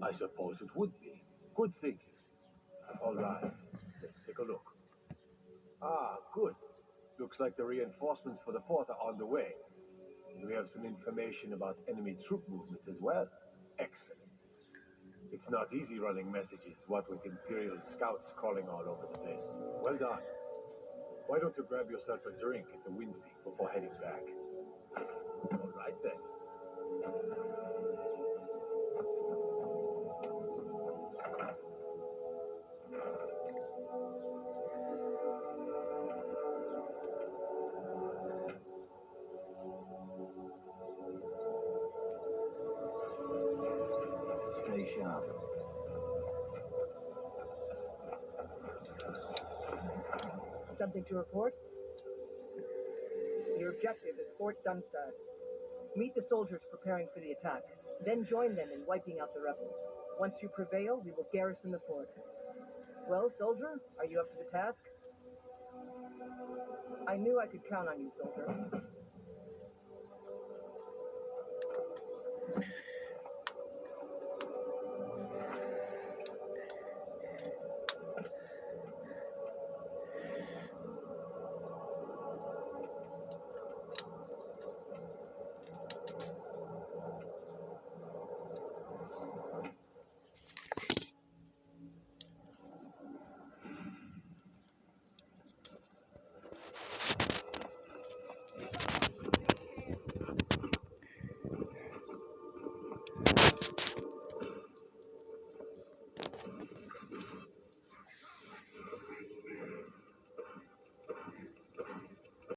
I suppose it would be. Good thinking. All right, let's take a look. Ah, good. Looks like the reinforcements for the fort are on the way. We have some information about enemy troop movements as well. Excellent. It's not easy running messages, what with Imperial scouts crawling all over the place. Well done. Why don't you grab yourself a drink at the Wind Peak before heading back? All right then. Stay sharp. Something to report? Your objective is Fort Dunstad. Meet the soldiers preparing for the attack. Then join them in wiping out the rebels. Once you prevail, we will garrison the fort. Well, soldier, are you up to the task? I knew I could count on you, soldier.